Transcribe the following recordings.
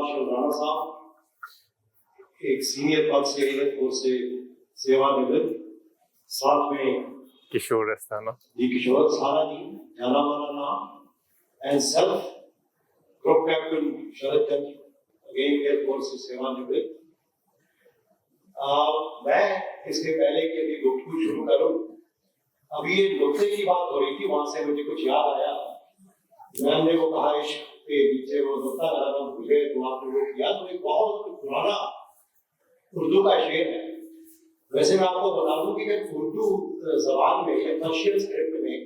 शिव राणा साहब एक सीनियर पद से एयरफोर्स से सेवानिवृत्त, साथ में किशोर अस्थाना जी किशोर अस्थाना जी, जाना माना नाम, and self group captain Sharad Chandra, again air force से सेवानिवृत्त। मैं इसके पहले कि अभी गुफ्तगू शुरू करूं, अभी ये नुक्ते की बात हो रही थी, वहां से मुझे कुछ याद आया। मैंने वो कहा इश्क के नीचे वो नुक्ता लगाना भूले तो आपने वो किया, तो एक बहुत पुराना उर्दू का शेर है। वैसे मैं आपको बता दूं कि उर्दू जबान में या पर्शियन स्क्रिप्ट में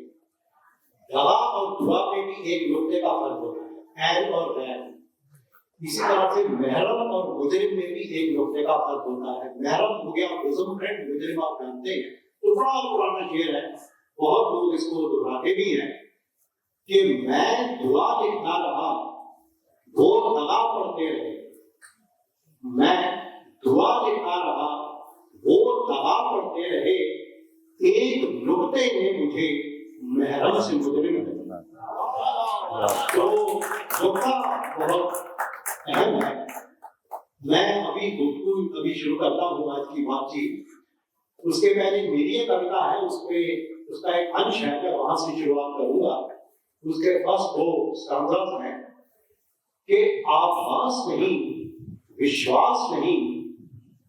दवा और दुआ पे भी एक नुक्ते का फर्क होता है, एन और वैन। इसी तरह से महरम और मुजरिम में भी एक नुक्ते का फर्क होता है। महरम हो गया बोसम फ्रेंड, मुजरिम आप जानते हैं। तो बड़ा पुराना शेर है, बहुत लोग इसको दोहराते भी हैं कि मैं दुआ लिखता रहा वो दगा पढ़ते रहे, मैं दुआ लिखता रहा वो दगा पढ़ते रहे, एक नुक्ते ने मुझे महरम से मुजरिम बना। तो नुक्ता बहुत अहम है। मैं अभी शुरू करता हूँ आज की बातचीत। उसके पहले मेरी एक कविता है, उसका एक अंश है, मैं वहां से शुरुआत करूंगा। उसके फर्स्ट दो स्टांजास हैं कि आभास नहीं, विश्वास नहीं,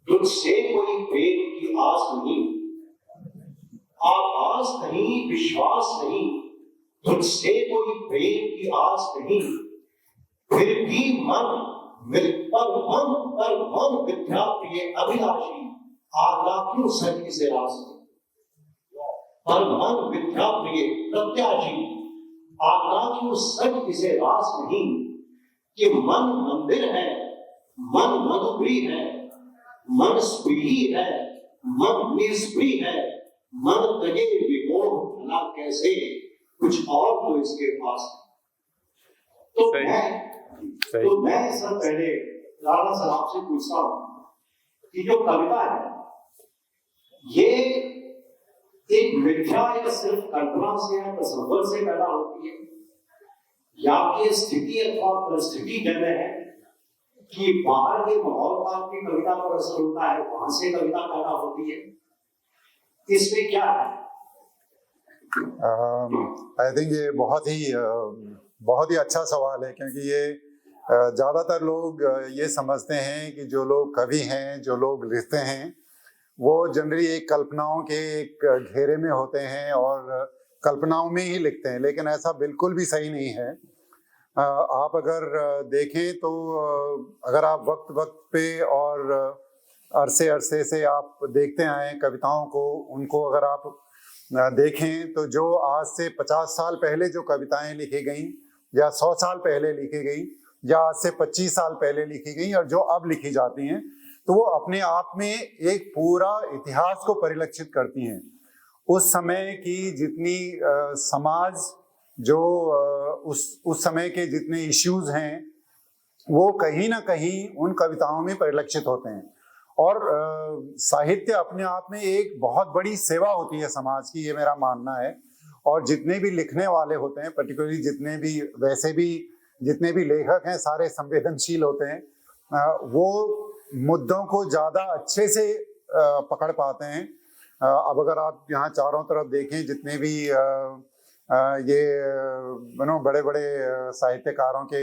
तुझसे कोई प्रेम की आस नहीं। आभास नहीं, विश्वास नहीं, तुझसे कोई प्रेम की आस नहीं, फिर भी मन विद्या प्रिय अभिलाषी, आज्ञा क्यों सच इसे रास में। पर मन विद्या प्रिय प्रत्याशी, आज्ञा क्यों सच इसे रास नहीं। कि मन मंदिर है, मन मधुप्री है, मन स्प्रीही है, मन निस्प्री है, मन तजे विमोह भला कैसे, कुछ और तो इसके पास है। तो मैं सब पहले राणा साहब से पूछता हूं कि जो कविता है ये एक मिथ्या या सिर्फ कल्पना से या तसव्वुर से पैदा होती है, या कि स्थिति अथवा परिस्थिति जन्य है, कि बाहर के माहौल का आपकी कविता पर असर होता है, वहां से कविता पैदा होती है, इसमें क्या है? आई थिंक ये बहुत ही अच्छा सवाल है, क्योंकि ये ज़्यादातर लोग ये समझते हैं कि जो लोग कवि हैं, जो लोग लिखते हैं, वो जनरली एक कल्पनाओं के एक घेरे में होते हैं और कल्पनाओं में ही लिखते हैं, लेकिन ऐसा बिल्कुल भी सही नहीं है। आप अगर देखें तो अगर आप वक्त पे और अरसे से आप देखते आए कविताओं को, उनको अगर आप देखें तो जो आज से 50 साल पहले जो कविताएं लिखी गई या 100 साल पहले लिखी गई या आज से 25 साल पहले लिखी गई और जो अब लिखी जाती हैं, तो वो अपने आप में एक पूरा इतिहास को परिलक्षित करती हैं। उस समय की जितनी समाज जो उस समय के जितने इश्यूज हैं वो कहीं ना कहीं उन कविताओं में परिलक्षित होते हैं। और साहित्य अपने आप में एक बहुत बड़ी सेवा होती है समाज की, ये मेरा मानना है। और जितने भी लिखने वाले होते हैं, पर्टिकुलरली जितने भी लेखक हैं, सारे संवेदनशील होते हैं। वो मुद्दों को ज़्यादा अच्छे से पकड़ पाते हैं। अब अगर आप यहाँ चारों तरफ देखें, जितने भी ये बड़े बड़े साहित्यकारों के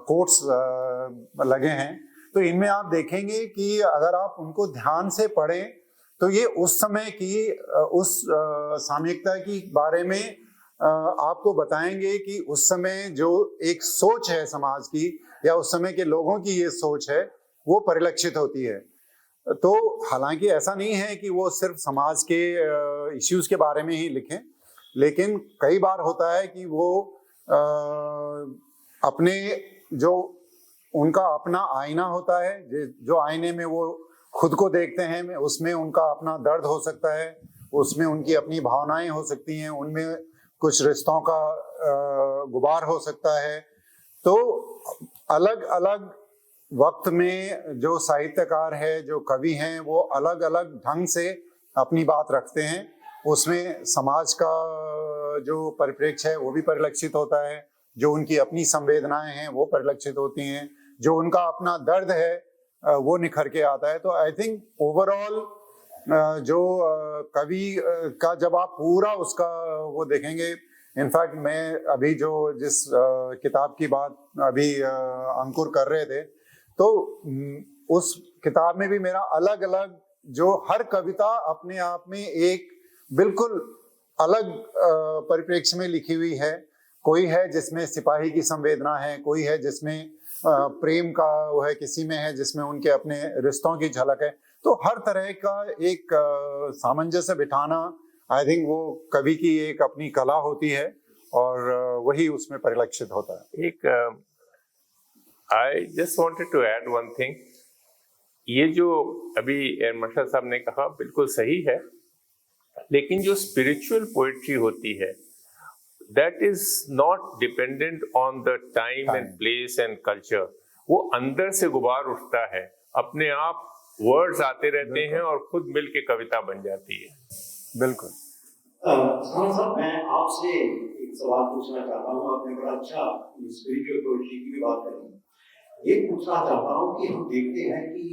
कोट्स लगे हैं, तो इनमें आप देखेंगे कि अगर आप उनको ध्यान से पढ़ें तो ये उस समय की उस सामयिकता की बारे में आपको बताएंगे कि उस समय जो एक सोच है समाज की या उस समय के लोगों की ये सोच है, वो परिलक्षित होती है। तो हालांकि ऐसा नहीं है कि वो सिर्फ समाज के इश्यूज के बारे में ही लिखें, लेकिन कई बार होता है कि वो अपने जो उनका अपना आईना होता है, जो आईने में वो खुद को देखते हैं, उसमें उनका अपना दर्द हो सकता है, उसमें उनकी अपनी भावनाएं हो सकती हैं, उनमें कुछ रिश्तों का गुबार हो सकता है। तो अलग अलग वक्त में जो साहित्यकार है, जो कवि हैं, वो अलग अलग ढंग से अपनी बात रखते हैं। उसमें समाज का जो परिप्रेक्ष्य है वो भी परिलक्षित होता है, जो उनकी अपनी संवेदनाएं हैं वो परिलक्षित होती हैं, जो उनका अपना दर्द है वो निखर के आता है। तो आई थिंक ओवरऑल जो कवि का जब आप पूरा उसका वो देखेंगे, इनफैक्ट मैं अभी जो जिस किताब की बात अभी अंकुर कर रहे थे, तो उस किताब में भी मेरा अलग अलग जो हर कविता अपने आप में एक बिल्कुल अलग परिप्रेक्ष्य में लिखी हुई है। कोई है जिसमें सिपाही की संवेदना है, कोई है जिसमें प्रेम का वो है, किसी में है जिसमें उनके अपने रिश्तों की झलक है। तो हर तरह का एक सामंजस्य बिठाना आई थिंक वो कवि की एक अपनी कला होती है और वही उसमें परिलक्षित होता है। एक I just wanted to add one thing, ये जो अभी मास्टर साहब ने कहा बिल्कुल सही है, लेकिन जो स्पिरिचुअल पोएट्री होती है that is not dependent on the time and place and culture. वो अंदर से गुबार उठता है, अपने आप वर्ड्स आते रहते हैं और खुद मिल के कविता बन जाती है। बिल्कुल। साहब मैं आपसे एक सवाल पूछना चाहता हूँ। आपने बड़ा अच्छा स्पिरिचुअल पोएट्री की भी बात करी। ये पूछना चाहता हूँ कि हम देखते हैं कि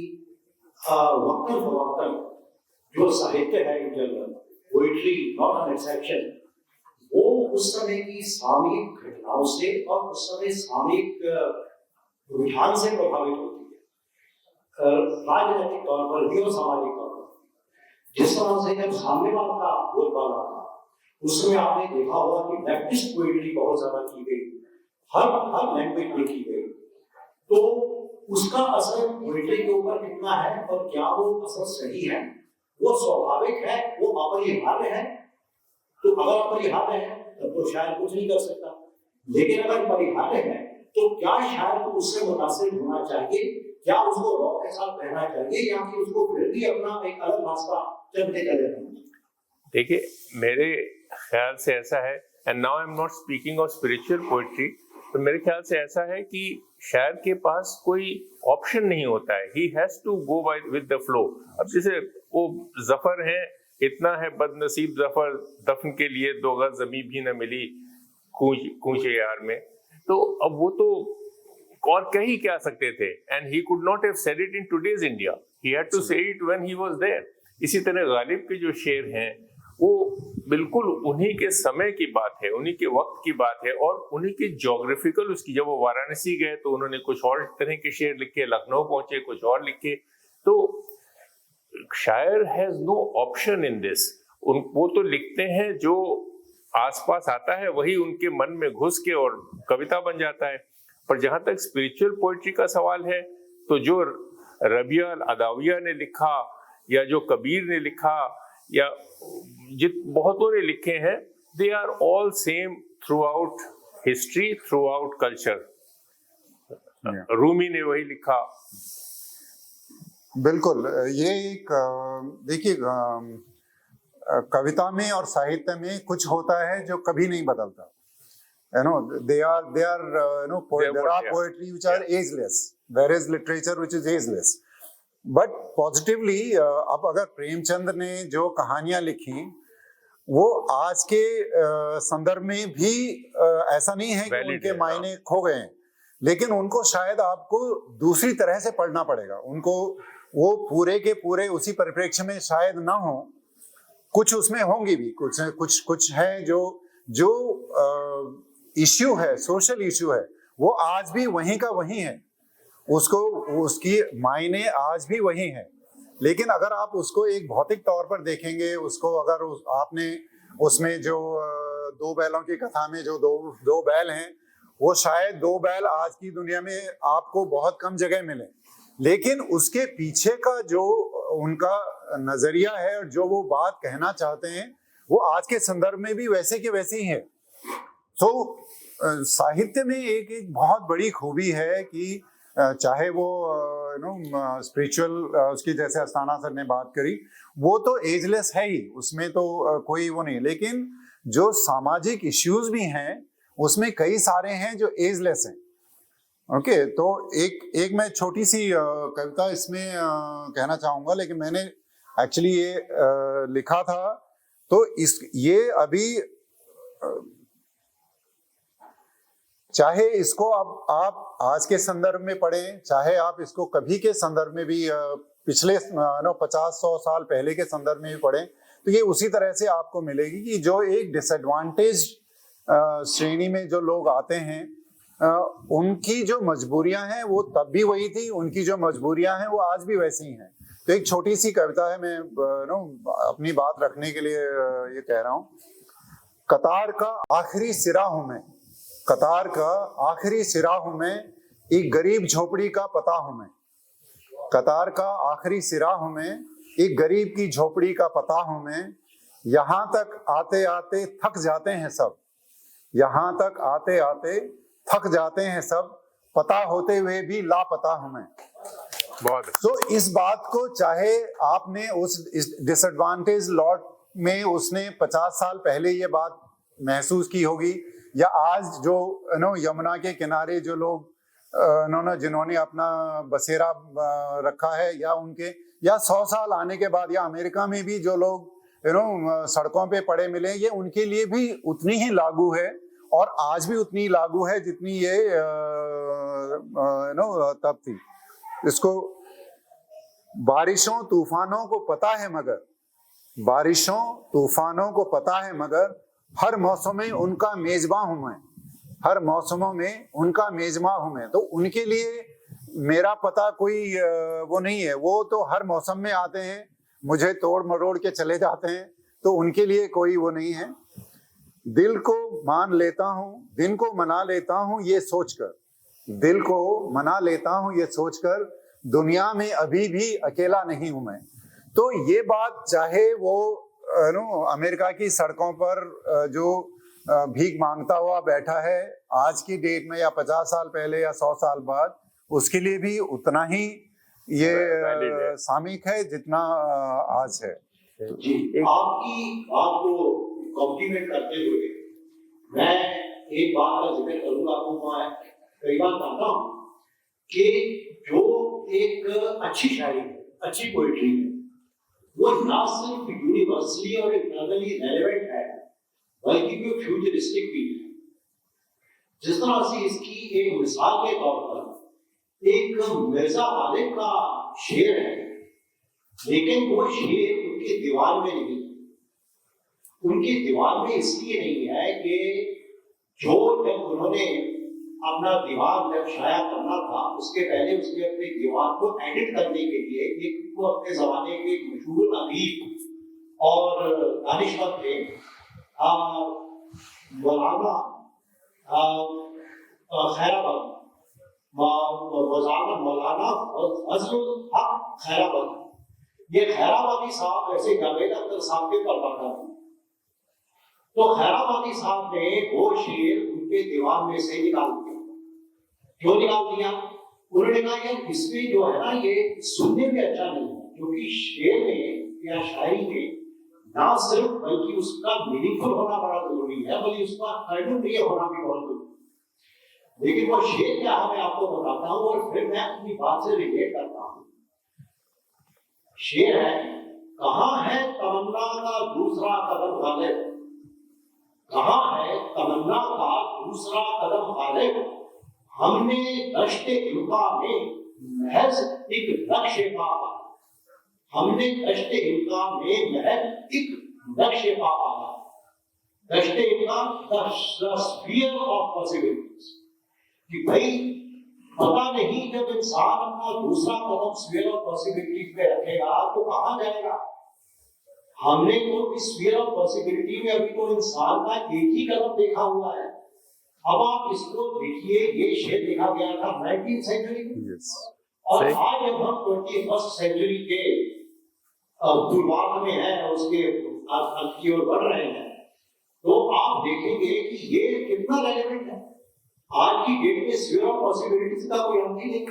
वक्तन फवक्तन जो साहित्य है in general, poetry not an exception, वो उस समय की सामयिक घटनाओं से और उस समय सामयिक रुझान से प्रभावित होती है, राजनीतिक तौर पर भी और सामाजिक तौर पर। जिस तरह से जब सामने वाला का बोलबाला था, उस समय आपने देखा होगा कि लेफ्टिस्ट पोएट्री बहुत ज्यादा की गई, हर लैंग्वेज में की गई। तो उसका असर पोएट्री के ऊपर कितना है और क्या वो असर सही है, वो स्वाभाविक है, वो अपरिहार्य है? तो अगर अपरिहार्य है तब तो शायद कुछ नहीं कर सकता, लेकिन अगर परिहार्य है तो क्या शायद को उससे मुतासिर होना चाहिए, क्या उसको रॉक के साथ रहना चाहिए, या फिर उसको फिर भी अपना एक अलग रास्ता चलते चले रहना चाहिए? देखिए, मेरे ख्याल से ऐसा है, and now I am not speaking of spiritual poetry, तो मेरे ख्याल से ऐसा है कि शायर के पास कोई ऑप्शन नहीं होता है, he has to go by with the flow. अब जैसे वो जफर है, इतना है बदनसीब जफर, दफन के लिए 2 गज जमीन भी न मिली कूचे यार में। तो अब वो तो और कह ही क्या सकते थे, and he could not have said it in today's India, he had to say it when he was there. इसी तरह गालिब के जो शेर हैं वो बिल्कुल उन्हीं के समय की बात है, उन्हीं के वक्त की बात है, और उन्हीं के ज्योग्राफिकल उसकी, जब वो वाराणसी गए तो उन्होंने कुछ और तरह के शेर लिखे, लखनऊ पहुंचे कुछ और लिखे। तो शायर has no option in this, वो तो लिखते हैं जो आसपास आता है वही उनके मन में घुस के और कविता बन जाता है। पर जहां तक स्पिरिचुअल पोएट्री का सवाल है, तो जो रबिया अदाविया ने लिखा या जो कबीर ने लिखा या बहुतों ने लिखे हैं, they are all same throughout history, throughout culture. Rumi ने वही लिखा। बिल्कुल। ये एक देखिए, कविता में और साहित्य में कुछ होता है जो कभी नहीं बदलता। there are poetry which are ageless, there is literature which is ageless, but positively अब अगर प्रेमचंद ने जो कहानियां लिखी वो आज के संदर्भ में भी ऐसा नहीं है कि उनके मायने खो गए हैं, लेकिन उनको शायद आपको दूसरी तरह से पढ़ना पड़ेगा, उनको वो पूरे के पूरे उसी परिप्रेक्ष्य में शायद ना हो, कुछ उसमें होंगी भी, कुछ है जो इश्यू है, सोशल इश्यू है, वो आज भी वहीं का वहीं है, उसकी मायने आज भी वही हैं। लेकिन अगर आप उसको एक भौतिक तौर पर देखेंगे, उसको अगर आपने उसमें जो 2 बैलों की कथा में जो दो बैल हैं, वो शायद 2 बैल आज की दुनिया में आपको बहुत कम जगह मिले, लेकिन उसके पीछे का जो उनका नजरिया है और जो वो बात कहना चाहते हैं वो आज के संदर्भ में भी वैसे के वैसे ही है। तो साहित्य में एक बहुत बड़ी खूबी है कि चाहे वो स्पिरिचुअल, उसकी जैसे अस्थाना सर ने बात करी, वो तो एजलेस है ही, उसमें तो कोई वो नहीं, लेकिन जो सामाजिक इश्यूज भी हैं उसमें कई सारे हैं जो एजलेस हैं। ओके, तो एक मैं छोटी सी कविता इसमें कहना चाहूंगा, लेकिन मैंने एक्चुअली ये लिखा था, तो ये अभी चाहे इसको अब आप आज के संदर्भ में पढ़ें, चाहे आप इसको कभी के संदर्भ में भी पिछले 50-100 साल पहले के संदर्भ में भी पढ़ें, तो ये उसी तरह से आपको मिलेगी कि जो एक डिसएडवांटेज श्रेणी में जो लोग आते हैं, उनकी जो मजबूरियां हैं वो तब भी वही थी, उनकी जो मजबूरियां हैं वो आज भी वैसी हैं। तो एक छोटी सी कविता है, मैं अपनी बात रखने के लिए ये कह रहा हूँ। कतार का आखिरी सिरा हूं मैं, कतार का आखिरी सिरा हूं मैं, एक गरीब झोपड़ी का पता हूं मैं। कतार का आखिरी सिरा हूं मैं, एक गरीब की झोपड़ी का पता हूं मैं। यहाँ तक आते आते थक जाते हैं सब, यहाँ तक आते आते थक जाते हैं सब, पता होते हुए भी लापता हूं मैं। बहुत तो इस बात को चाहे आपने इस डिसएडवांटेज लॉट में उसने 50 साल पहले ये बात महसूस की होगी, या आज जो यमुना के किनारे जो लोग जिन्होंने अपना बसेरा रखा है, या उनके या 100 साल आने के बाद, या अमेरिका में भी जो लोग सड़कों पे पड़े मिले, ये उनके लिए भी उतनी ही लागू है, और आज भी उतनी लागू है जितनी ये तब थी। इसको बारिशों तूफानों को पता है मगर, बारिशों तूफानों को पता है मगर, हर मौसम में उनका मेजबां हूं मैं, हर मौसमों में उनका मेजबां हूं मैं। तो उनके लिए मेरा पता कोई वो नहीं है, वो तो हर मौसम में आते हैं, मुझे तोड़ मरोड़ के चले जाते हैं, तो उनके लिए कोई वो नहीं है। दिल को मान लेता हूँ, दिन को मना लेता हूँ ये सोचकर, दिल को मना लेता हूँ ये सोचकर, दुनिया में अभी भी अकेला नहीं हूं मैं। तो ये बात चाहे वो अमेरिका की सड़कों पर जो भीख मांगता हुआ बैठा है आज की डेट में, या 50 साल पहले, या 100 साल बाद, उसके लिए भी उतना ही ये सामयिक है जितना आज है। जी, आपकी बात को कॉम्प्लीमेंट करते हुए मैं एक बात का जिक्र करूंगा। आपको मैं कई बार कहता हूँ कि जो एक अच्छी शायरी है, अच्छी पोएट्री है, वो ना सिर्फ यूनिवर्सली और इंटरनली रेलेवेंट है, बल्कि वो फ्यूचरिस्टिक भी है। जिस तरह से इसकी एक मिसाल के तौर पर एक मिर्जा गालिब का शेर है, लेकिन वो शेर उनके दीवार में नहीं, उनके दीवार में इसलिए नहीं है कि जो जब उन्होंने अपना दीवार जब शाया करना था, उसके पहले उसने अपने दीवार को एडिट करने के लिए एक वो अपने जमाने के मशहूर अदीब और दानिशवर थे मौलाना खैराबाद, मौलाना फजलुल हक खैराबादी। ये खैराबादी साहब ऐसे जावेद अख्तर साहब के परवाना थे, तो खैराबादी साहब ने वो शेर उनके दीवार में से निकाल दिया। क्यों निकाल दिया? उन्होंने कहा यार इसमें जो है ना ये सुनने में अच्छा नहीं है, क्योंकि शेर में या शायरी में ना सिर्फ बल्कि उसका मीनिंगफुल होना बड़ा जरूरी है, बल्कि उसका कर्णप्रिय होना भी बहुत जरूरी है। लेकिन वो शेर क्या है मैं आपको बताता हूँ, और फिर मैं अपनी बात से रिलेट करता हूँ। शेर है, कहाँ है तमन्ना का दूसरा कदम गालिब, कहाँ है तमन्ना का दूसरा कदम गालिब, हमने दश्ते इल्का में महज एक नक्शे पाया, हमने दश्ते इल्का में महज एक नक्शे पाया। दश्ते इल्का द स्फीयर ऑफ पॉसिबिलिटीज, कि भाई पता नहीं जब इंसान अपना दूसरा कदम स्फीयर ऑफ पॉसिबिलिटीज पे रखेगा तो कहाँ जाएगा। हमने तो इस स्फीयर ऑफ पॉसिबिलिटी में अभी तो इंसान का एक ही कदम देखा हुआ है। अब आप इसको देखिए, ये शेर लिखा गया था 19th सेंचुरी में, और आज जब हम 21st सेंचुरी के शुरुआत में है, उसके अंत की ओर बढ़ रहे हैं, तो आप देखेंगे कि ये कितना रेलेवेंट है। आज की डेट में स्फीयर ऑफ पॉसिबिलिटीज का कोई अंत ही नहीं।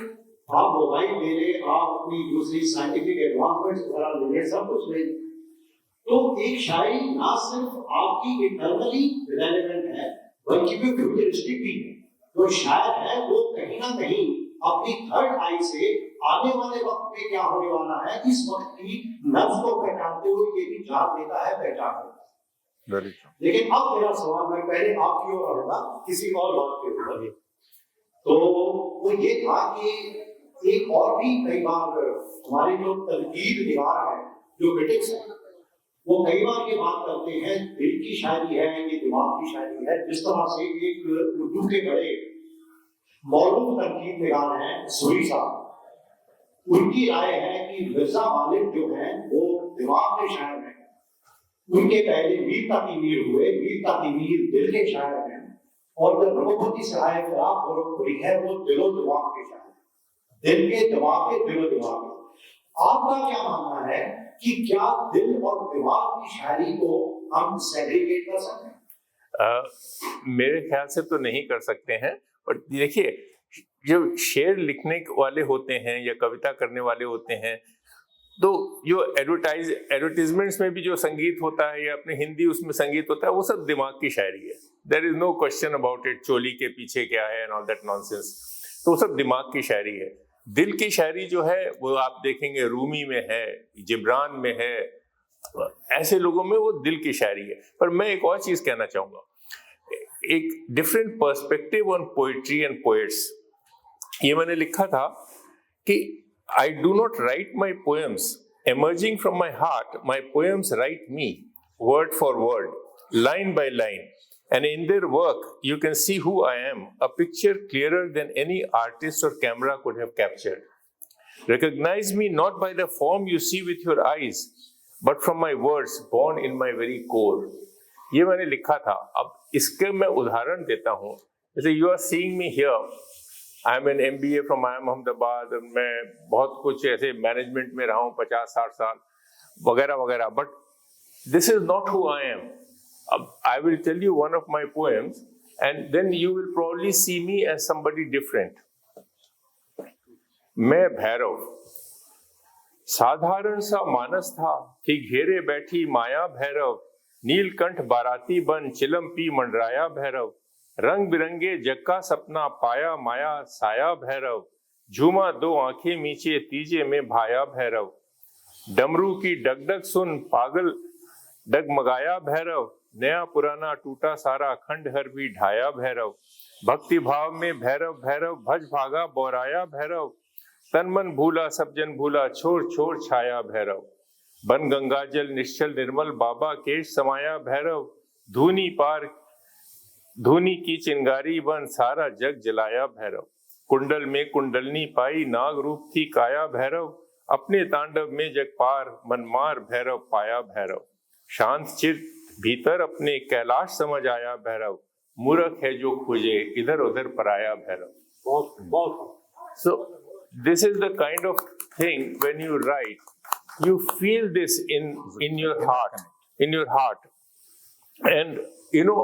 आप मोबाइल ले ले, आप अपनी दूसरी साइंटिफिक एडवांसमेंट्स वगैरह ले ले, सब कुछ ले। तो एक शायरी ना सिर्फ आपकी इंटरनली रेलेवेंट है, बल्कि भी फ्यूचरिस्टिक भी है। तो शायद है वो कहीं ना कहीं अपनी थर्ड आई से आने वाले वक्त में क्या होने वाला है, इस वक्त की नब्ज को पहचानते हुए ये भी जान देता है, पहचान देता है। Very true. लेकिन अब मेरा सवाल, मैं पहले आपकी ओर आऊंगा किसी और बात के ऊपर, तो वो ये था कि एक और भी कई बार हमारे जो तनकीद निगार है, जो क्रिटिक्स है, वो कई बार ये बात करते हैं दिल की शायरी है, ये दिमाग की शायरी है। जिस तरह से एक उर्दू के बड़े मौलूद तनकीद निगार हैं सूरी साहब, उनकी राय है कि मिर्जा गालिब जो हैं वो दिमाग के शायर हैं, उनके पहले मीर तकीमीर हुए, मीर तकीमीर दिल के शायर हैं, और जब रघुपति सराय खराब हुई है वो दिलो दिमाग के शायर, दिल के दिमाग के दिलो दिमाग के। आपका क्या मानना है कि क्या दिल और दिमाग की शायरी को हम सेग्रीगेट कर सकते हैं? मेरे ख्याल से तो नहीं कर सकते हैं। और देखिए, जब शेर लिखने वाले होते हैं या कविता करने वाले होते हैं, तो जो एडवर्टाइजमेंट्स में भी जो संगीत होता है या अपने हिंदी उसमें संगीत होता है, वो सब दिमाग की शायरी है। There is no question about it, चोली के पीछे क्या है एंड ऑल दैट नॉनसेंस, तो वो सब दिमाग की शायरी है। दिल की शायरी जो है वो आप देखेंगे रूमी में है, जिब्रान में है, ऐसे लोगों में वो दिल की शायरी है। पर मैं एक और चीज कहना चाहूंगा, एक different perspective on poetry and poets. ये मैंने लिखा था कि I do not write my poems emerging from my heart. My poems write me word for word, line by line, and in their work you can see who I am, a picture clearer than any artist or camera could have captured. Recognize me not by the form you see with your eyes, but from my words born in my very core. ये मैंने लिखा था। अब इसके मैं उदाहरण देता हूँ। जैसे you are seeing me here, I am an MBA from IIM Ahmedabad, मैं बहुत कुछ ऐसे मैनेजमेंट में रहा हूँ 50-60 साल वगैरह वगैरह, but this is not who I am. अब I will tell you one of my poems and then you will probably see me as somebody different. मैं भैरव, साधारण सा मानस था कि घेरे बैठी माया भैरव, नीलकंठ बाराती बन चिलम पी मंडराया भैरव, रंग बिरंगे जग का सपना पाया माया साया भैरव, झूमा दो आंखें मीचे तीजे में भाया भैरव, डमरू की डगडग सुन पागल डगमगाया भैरव, नया पुराना टूटा सारा खंडहर भी ढाया भैरव, भक्ति भाव में भैरव भैरव भज भागा बोराया भैरव, तन मन भूला सब जन भूला छोड़ छोड़ छाया भैरव, बन गंगा जल निश्चल निर्मल बाबा केश समाया भैरव, धूनी की चिंगारी बन सारा जग जलाया भैरव, कुंडल में कुंडलनी पाई नाग रूप थी काया भैरव, अपने तांडव में जग पार मनमार भैरव पाया भैरव, शांत चित भीतर अपने कैलाश समझ आया भैरव, मूर्ख है जो खोजे इधर उधर पराया भैरव। बहुत बहुत। So this is the kind of thing when you write, you feel this in your heart, and you know,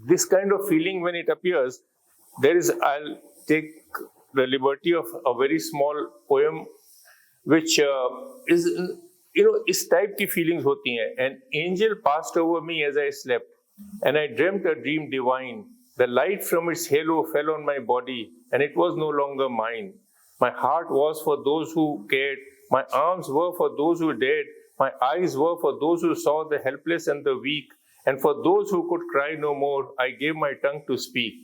this kind of feeling when it appears, I'll take the liberty of a very small poem which is, you know, इस type की feelings होती हैं। An angel passed over me as I slept, and I dreamt a dream divine. The light from its halo fell on my body, and it was no longer mine. My heart was for those who cared, my arms were for those who dared, my eyes were for those who saw the helpless and the weak, and for those who could cry no more, I gave my tongue to speak.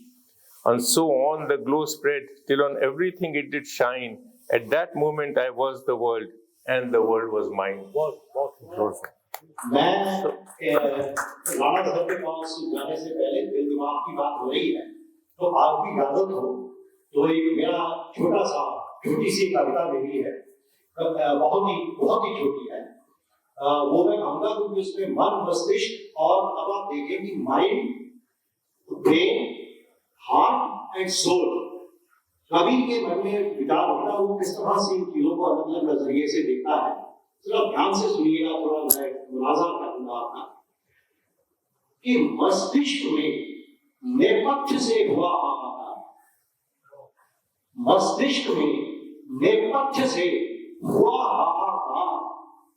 And so on the glow spread, till on everything it did shine. At that moment I was the world, and the world was mine. मैं राणा साहब के पास जाने से पहले दिल दिमाग की बात हो रही है, तो आपकी इजाजत हो तो एक मेरा छोटी सी कविता मेरी है, बहुत ही छोटी है, वो मैं कहूँगा क्योंकि उसमें मन मस्तिष्क और अब आप देखेंगे mind, brain, heart and soul, कवि के मन में विचार होता है, वो किस तरह से इन चीजों को अलग अलग नजरिए से देखता है। थोड़ा ध्यान से सुनिएगा, थोड़ा मैं मुलाजा करूंगा आपका कि मस्तिष्क में नेपथ्य से हुआ हाहाकार, मस्तिष्क में नेपथ्य से हुआ हाहाकार,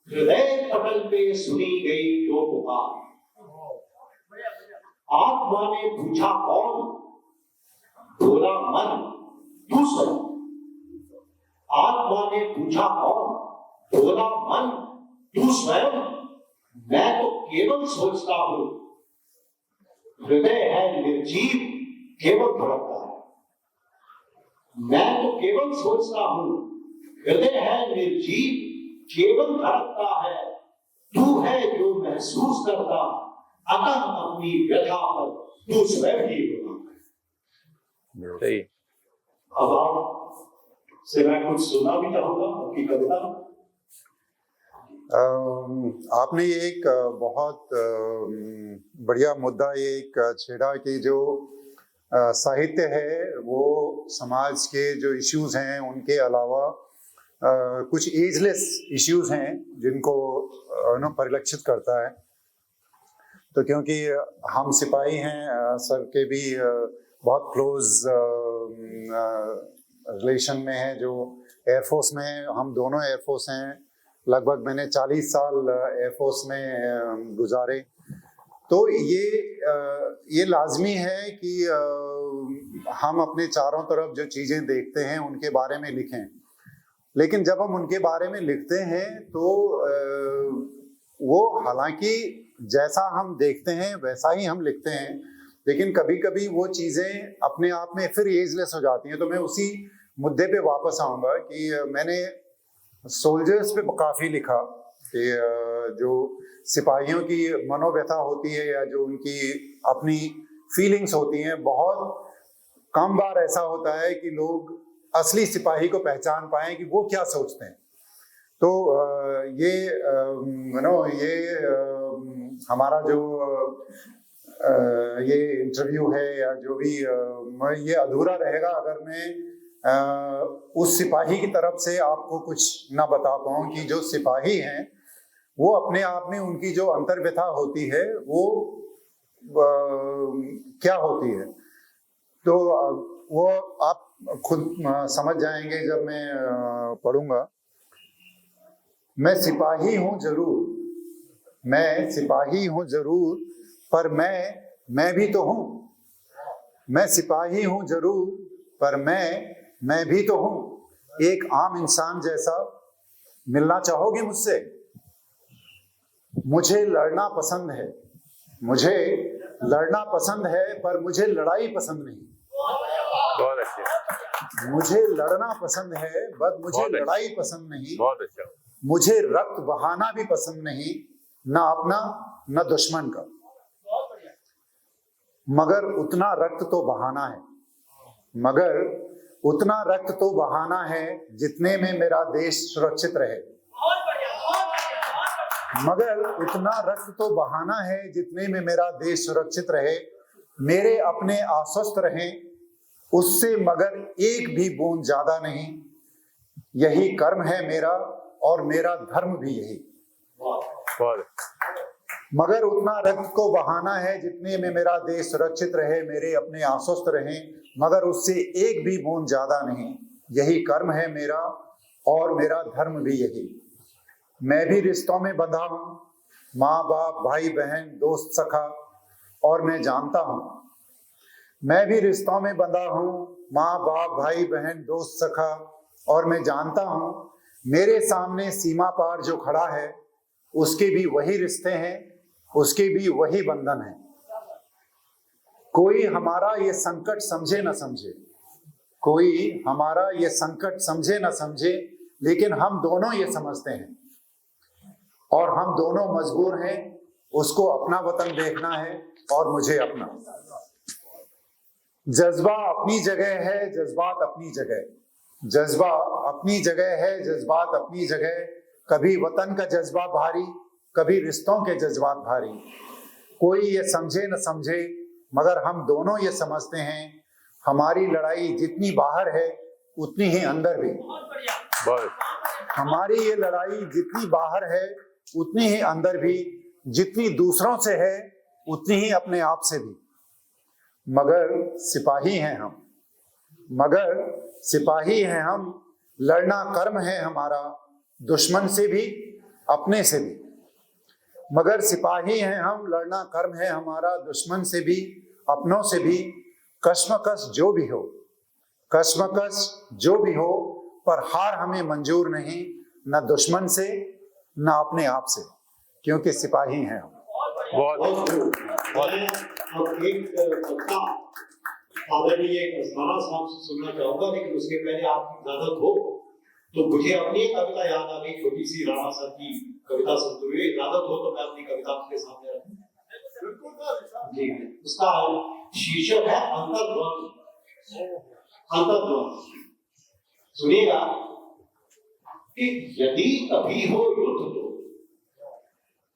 हृदय पटल पे सुनी गई जो पुकार, आत्मा ने पूछा कौन, बोला मन तू स्वयं, आत्मा ने पूछा कौन, बोला मन तू स्वयं, मैं तो केवल सोचता हूं, हृदय है निर्जीव, केवल धड़कता है। मैं तो केवल सोचता हूं, हृदय है निर्जीव, केवल धड़कता है। तू है जो महसूस करता, अतः अपनी व्यथा पर तू स्वयं ही होगा। सही। अब आपसे मैं कुछ सुना भी चाहूंगा आपकी कविता। आपने एक बहुत बढ़िया मुद्दा एक छेड़ा कि जो साहित्य है वो समाज के जो इश्यूज हैं उनके अलावा कुछ एजलेस इश्यूज हैं जिनको परिलक्षित करता है। तो क्योंकि हम सिपाही हैं, सर के भी बहुत क्लोज रिलेशन में है, जो एयरफोर्स में है, हम दोनों एयरफोर्स हैं। लगभग मैंने 40 साल एयरफोर्स में गुजारे। तो ये लाजमी है कि हम अपने चारों तरफ जो चीज़ें देखते हैं उनके बारे में लिखें। लेकिन जब हम उनके बारे में लिखते हैं तो वो हालांकि जैसा हम देखते हैं वैसा ही हम लिखते हैं, लेकिन कभी कभी वो चीज़ें अपने आप में फिर एजलेस हो जाती हैं। तो मैं उसी मुद्दे पे वापस आऊँगा कि मैंने सोल्जर्स पे काफ़ी लिखा कि जो सिपाहियों की मनोव्यथा होती है या जो उनकी अपनी फीलिंग्स होती हैं, बहुत कम बार ऐसा होता है कि लोग असली सिपाही को पहचान पाएं कि वो क्या सोचते हैं। तो हमारा जो ये इंटरव्यू है या जो भी ये अधूरा रहेगा अगर मैं उस सिपाही की तरफ से आपको कुछ ना बता पाऊँ कि जो सिपाही हैं वो अपने आप में उनकी जो अंतर्व्यथा होती है वो क्या होती है। तो वो आप खुद समझ जाएंगे जब मैं पढ़ूंगा। मैं सिपाही हूँ जरूर, मैं सिपाही हूँ जरूर, पर मैं भी तो हूँ। मैं सिपाही हूँ जरूर, पर मैं भी तो हूँ। एक आम इंसान जैसा मिलना चाहोगे मुझसे? मुझे लड़ना पसंद है, मुझे लड़ना पसंद है, पर मुझे लड़ाई पसंद नहीं। बहुत अच्छा। मुझे लड़ना पसंद है, बट मुझे लड़ाई पसंद नहीं। बहुत अच्छा। मुझे रक्त बहाना भी पसंद नहीं, ना अपना न दुश्मन का। मगर उतना रक्त तो बहाना है, मगर उतना रक्त तो बहाना है जितने में मेरा देश सुरक्षित रहे। मगर उतना रक्त तो बहाना है जितने में मेरा देश सुरक्षित रहे। मेरे अपने आश्वस्त रहें उससे मगर एक भी बूंद ज्यादा नहीं। यही कर्म है मेरा और मेरा धर्म भी यही। मगर उतना रक्त को बहाना है जितने में मेरा देश सुरक्षित रहे। मेरे अपने आश्वस्त रहें मगर उससे एक भी बूंद ज्यादा नहीं। यही कर्म है मेरा और मेरा धर्म भी यही। मैं भी रिश्तों में बंधा हूँ, माँ बाप भाई बहन दोस्त सखा, और मैं जानता हूँ। मैं भी रिश्तों में बंधा हूँ, माँ बाप भाई बहन दोस्त सखा, और मैं जानता हूँ मेरे सामने सीमा पार जो खड़ा है उसके भी वही रिश्ते हैं, उसके भी वही बंधन है। कोई हमारा ये संकट समझे न समझे, कोई हमारा ये संकट समझे न समझे, लेकिन हम दोनों ये समझते हैं और हम दोनों मजबूर हैं। उसको अपना वतन देखना है और मुझे अपना। जज्बा अपनी जगह है, जज्बात अपनी जगह। जज्बा अपनी जगह है, जज्बात अपनी जगह। कभी वतन का जज्बा भारी, कभी रिश्तों के जज्बात भारी। कोई ये समझे न समझे मगर हम दोनों ये समझते हैं। हमारी लड़ाई जितनी बाहर है उतनी ही अंदर भी। हमारी ये लड़ाई जितनी बाहर है उतनी ही अंदर भी, जितनी दूसरों से है उतनी ही अपने आप से भी। मगर सिपाही हैं हम, मगर सिपाही हैं हम। लड़ना कर्म है हमारा, दुश्मन से भी अपने से भी। मगर सिपाही हैं हम, लड़ना कर्म है हमारा, दुश्मन से भी अपनों से भी। कश्मकश जो भी हो, कश्मकश जो भी हो, पर हार हमें मंजूर नहीं, न दुश्मन से न अपने आप से। क्योंकि सिपाही हैं हम। बहुत मैं अब एक कविता आदरणीय राणा साहब से सुनना चाहूंगा, लेकिन उसके पहले आपकी इजाजत हो तो मुझे अपनी एक कविता याद आ गई, छोटी सी राणा साहब की कविता सुनते हुए। इजाजत हो तो मैं अपनी कविता आपके सामने रखूं जी। उसका शीर्षक है अंतर्द्वंद। अंतर्द्वंद सुनिएगा कि यदि कभी हो युद्ध तो,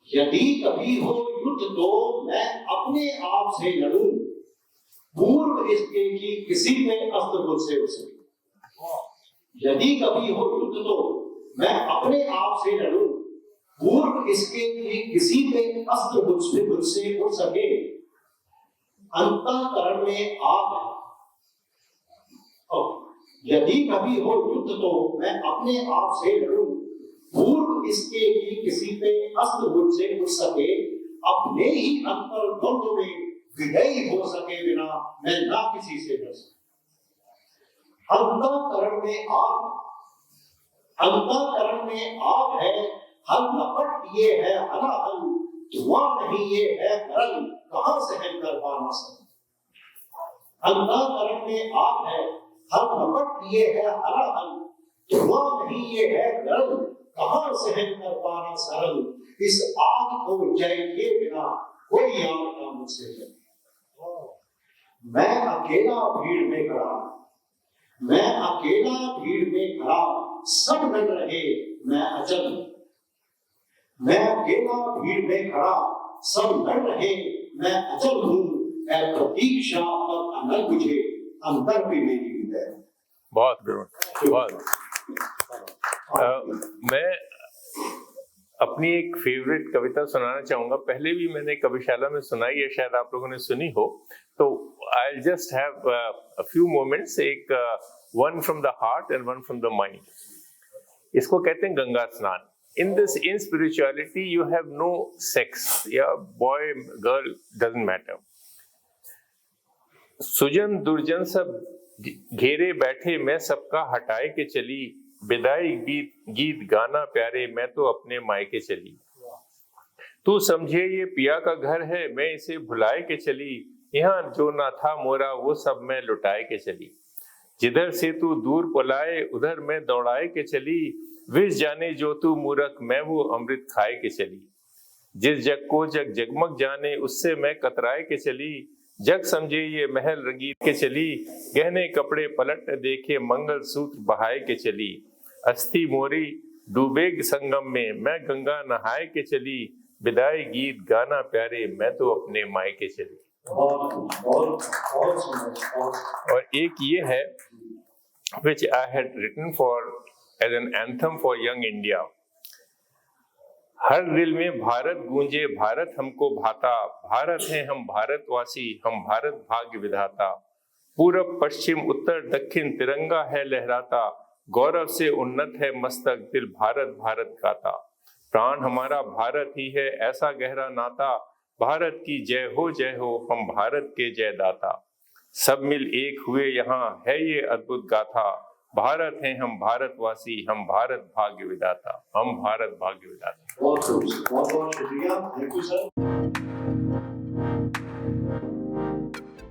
यदि कभी हो युद्ध तो मैं अपने आप से लड़ूं, पूर्व इसके कि किसी पे अस्त्र मुझसे उठ सके। यदि कभी हो युद्ध तो मैं अपने आप से लड़ूं, पूर्व इसके कि किसी पे अस्त्र मुझसे उठ सके। अंतःकरण में आग है। यदि कभी हो युद्ध तो मैं अपने आप से लड़ूं, पूर्व इसके कि किसी पे अस्त्र मुझसे उठ सके। अपने ही अंतर्द्वंद में विजयी हो सके बिना मैं ना किसी से डर सकूं। अंतःकरण में आग, अंतःकरण में आग है, हल लपट ये है हलाहल, धुआं नहीं ये है गरल, कहां सहन कर पाना सकूं। अंतःकरण में आग है, हल लपट ये है हलाहल, धुआं नहीं ये है गरल, कहां सहन कर पाना सरल। इस आग को जय किए बिना कोई आग ना मुझसे जले। मैं अकेला भीड़ में खड़ा, मैं अकेला भीड़ में खड़ा, सब डर रहे मैं अचल। मैं अकेला भीड़ में खड़ा, सब डर रहे मैं अचल हूं। ऐ प्रतीक्षा पर अनल बुझे, अंतर भी मेरी है। बहुत बहुत मैं अपनी एक फेवरेट कविता सुनाना चाहूंगा। पहले भी मैंने कविशाला में सुनाई है, शायद आप लोगों ने सुनी हो। तो I just have a few moments, एक one from the heart and one from the mind. इसको कहते हैं गंगा स्नान। In spirituality, you have no sex, yeah, boy, girl, doesn't matter. सुजन दुर्जन सब घेरे बैठे, मैं सबका हटाए के चली, विदाई गीत गाना प्यारे, मैं तो अपने मायके चली। तू समझे ये पिया का घर है, मैं इसे भुलाए के चली, यहाँ जो ना था मोरा वो सब मैं लुटाए के चली। जिधर से तू दूर पलाए उधर मैं दौड़ाए के चली, विष जाने जो तू मूरख मैं वो अमृत खाए के चली। जिस जग को जग जगमग जाने उससे मैं कतराए के चली, जग समझे ये महल रंगीत के चली, गहने कपड़े पलट न देखे मंगल सूत्र बहाए के चली। अस्थि मोरी डूबे संगम में मैं गंगा नहाए के चली, विदाई गीत गाना प्यारे मैं तो अपने मायके चली। और एक ये है which I had written for as an anthem for young India. हर दिल में भारत गूंजे, भारत हमको भाता, भारत हैं हम भारतवासी, हम भारत भाग्य विधाता। पूरब पश्चिम उत्तर दक्षिण तिरंगा है लहराता, गौरव से उन्नत है मस्तक दिल भारत भारत गाता। प्राण हमारा भारत ही है ऐसा गहरा नाता, भारत की जय हो हम भारत के जय दाता। सब मिल एक हुए यहाँ है ये अद्भुत गाथा, भारत हैं हम भारतवासी, हम भारत भाग्य विधाता, हम भारत भाग्य विधाता। बहुत शुक्रिया, थैंक यू सर।